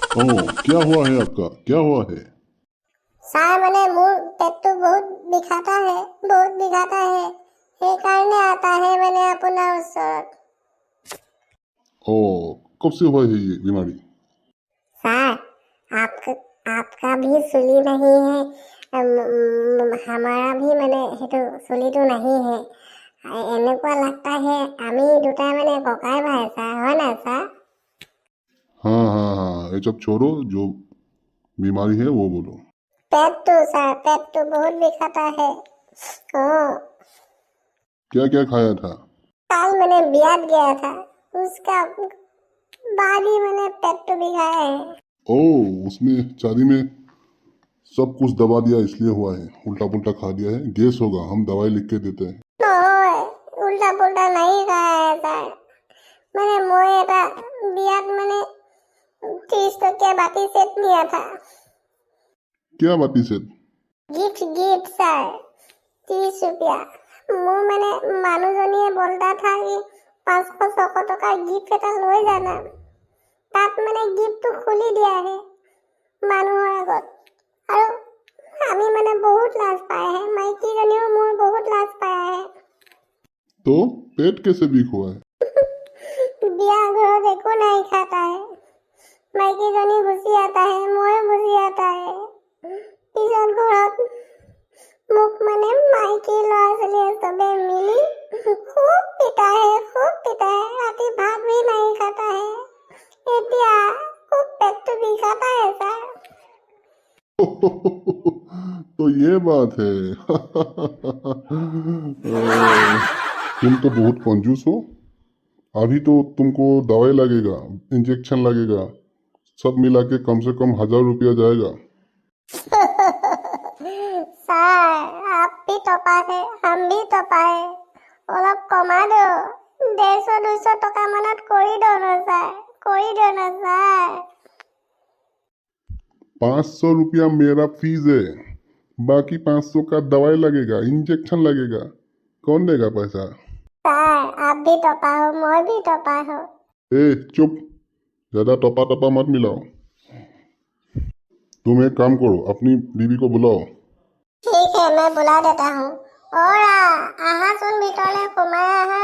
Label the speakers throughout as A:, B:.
A: ओह, क्या हुआ है आपका? क्या हुआ है?
B: ছাৰ মানে মোৰ পেটটো বহুত বিষাता है সেইকাৰণে आता है মানে আপোনাৰ ওচৰত।
A: ओह, कब से हुआ है ये बीमारी?
B: सर आपका भी सुली नहीं है, हमारा भी মানে সেইটো চুলিটো नहीं है। এনেকুৱা लगता है আমি দুটা মানে ককাই ভাই ছাৰ, হয় নাই ছাৰ?
A: हाँ हाँ हाँ, ये सब छोड़ो, जो बीमारी है वो बोलो।
B: पेटটো बहुत বিষাता है।
A: क्या क्या खाया था?
B: काल मैंने बियात गया था, उसका बाद ही मैंने पेट बिगाया है।
A: ओह, उसमें शादी में सब कुछ दबा दिया इसलिए हुआ है, उल्टा पुल्टा खा दिया है, गैस होगा, हम दवाई लिख के देते हैं।
B: उल्टा पुल्टा नहीं खाया है सर, मैंने मोए था बियात मैंने 30 टकिया बाटी सेट लिया था।
A: क्या बाती से?
B: गिफ्ट सर, 30 रुपया। মোৰ মানে মানুহজনীয়ে বলতা था कि 500-600 টকা গিফ্ট এটা লৈ জানা, তাত মানে গিফ্টটো খুলি দিয়া है মানুহৰ আগত, আৰু আমি মানে বহুত লাজ পায় है, মাইকীজনীও মোৰ বহুত লাজ পায় है।
A: तो पेट कैसे वीक हुआ है?
B: বিয়া ঘৰত একো নাই खाता है, মাইকীজনী গুচি आता है, ময়ো গুচি आता है। পিছত ঘৰত মোক মানে মাইকী ল'ৰা ছোৱালীয়ে চবে মিলি খুব পিটায়, ৰাতি ভাত भी नहीं खाता है। এতিয়া খুব পেটটো বিষাता है सर।
A: तो ये बात है। तुम तो बहुत कंजूस हो। अभी तो तुमको दवाई लगेगा, इंजेक्शन लगेगा, सब मिला के कम से कम 1000 रुपया जाएगा।
B: सर आप भी टपा है, हम भी टपा है, অলপ কমা দো, 150-200 টকা মানত কৰি দো না सर, কৰি দো না सर।
A: 500 रुपया मेरा फीस है, बाकी 500 का दवाई लगेगा, इंजेक्शन लगेगा, कौन देगा पैसा?
B: सर आप भी टपा हो, मैं भी टपा हो।
A: ए चुप, ज्यादा टपा टपा मत मिलाओ। तुम एक काम करो, अपनी बीवी को बुलाओ।
B: ठीक है, मैं बुला देता हूँ। और आहा सुन ভিতৰলে সোমাই আহা।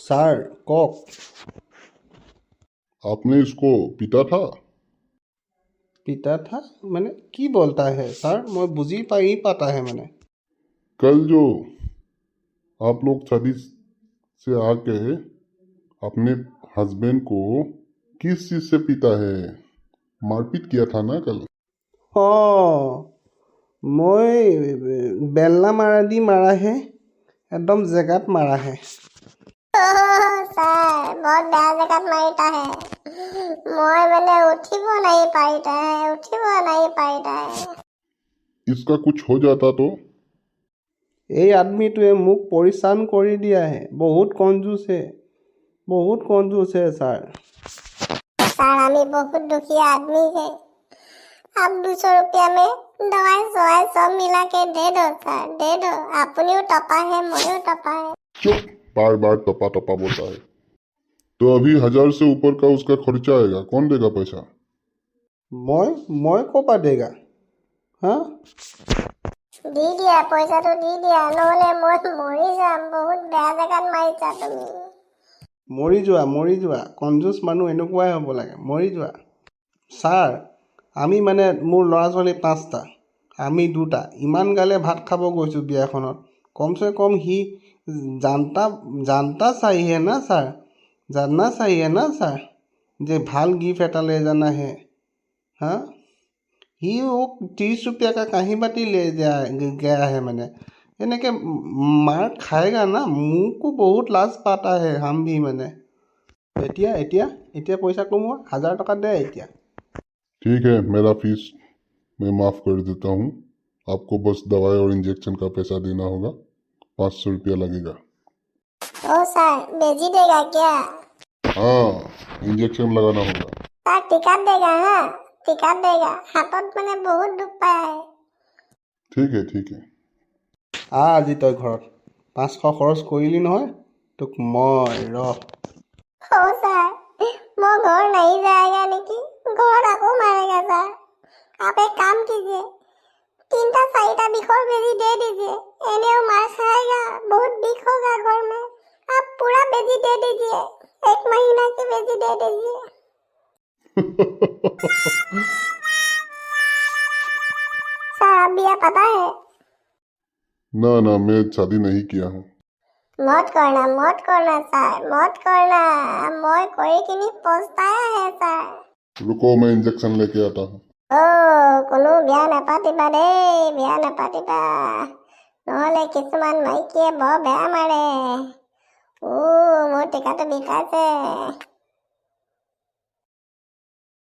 C: ছাৰ কওক।
A: आपने इसको पीटा था?
C: पिता था মানে কি बोलता है सर, मैं बुझी नहीं पाता है मैंने।
A: कल जो आप लोग शादी से आके अपने हस्बैंड को किस चीज से पीटा है? मारपीट किया था ना कल?
C: मैं बेलना मारा दी मारा है, एकदम जगत मारा है।
B: सर बहुत बेया जगत मारिता है, मैं मैंने उठिब नहीं पारिता है।
A: इसका कुछ हो जाता तो?
C: এই আদমিটোৱে মোক পৰিচান কৰি দিয়া है, बहुत कंजूस है सर।
B: सर हमें बहुत दुखी आदमी है, आप 200 रुपया में दवाई सवाई सब मिला के दे दो सर, दे दो। अपनियो टपा है, मयो टपा है।
A: चुप, बार बार टपा टपा बोलता है। तो अभी 1000 से ऊपर का उसका खर्चा आएगा, कौन देगा पैसा?
C: मैं को पा देगा? हाँ
B: দি দিয়া, পইচাটো দি দিয়া, নহলে মই মৰি যাম, বহুত বেয়া জেগাত মাৰিছা তুমি।
C: মৰি যোৱা কঞ্জুচ মানুহ এনেকুৱাই হ'ব লাগে, মৰি যোৱা। ছাৰ আমি মানে মোৰ ল'ৰা ছোৱালী 5টা, আমি 2টা, ইমান গালে ভাত খাব গৈছোঁ বিয়াখনত, কমচে কম সি जानता चाहिए ना सर, जानना चाहिए ना सर जे ভাল गिफ्ट এটা ले जाना है। हाँ ही वो 30 रुपया का कहीं बाटी ले गया है, मैंने এনেকে मार खाएगा ना, मुँह को बहुत लाज पाता है हम भी मैंने। এতিয়া पैसा कमवा, 1000 टका दे এতিয়া।
A: ठीक है, मेरा फीस मैं माफ कर देता हूँ, आपको बस दवाई और इंजेक्शन का पैसा देना होगा, 500 रुपया लगेगा।
B: ओ सर बेजी देगा क्या?
A: हाँ, इंजेक्शन लगाना होगा।
B: सर टिकट देगा? हाँ टिकट देगा, हाथत मैंने बहुत दुख पाया है।
A: ठीक है।
C: আজি তই ঘৰত 500 খৰচ কৰিলি নহয়, তোক মই
B: ओ सर वो घर नहीं जाएगा निकी? आप एक काम कीजिए, 3-4 বিষৰ বেজি दे दीजिए, এনেও मार खाएगा, बहुत बिख होगा घर में। आप पूरा बेजी दे दीजिए, 1 महीना की बेजी दे दीजिए। सर आप बिया पता है?
A: ना मैं शादी नहीं किया हूँ।
B: मत करना सर, मत करना। मैं कोई की नहीं पछताया है सर।
A: रुको मैं इंजेक्शन लेके आता हूँ।
B: কোনো বিয়া নাপাতিবা দেই, বিয়া নাপাতিবা, নহ'লে কিছুমান মাইকীয়ে বৰ বেয়া মাৰে। মোৰ টিকাটো বিষাইছে।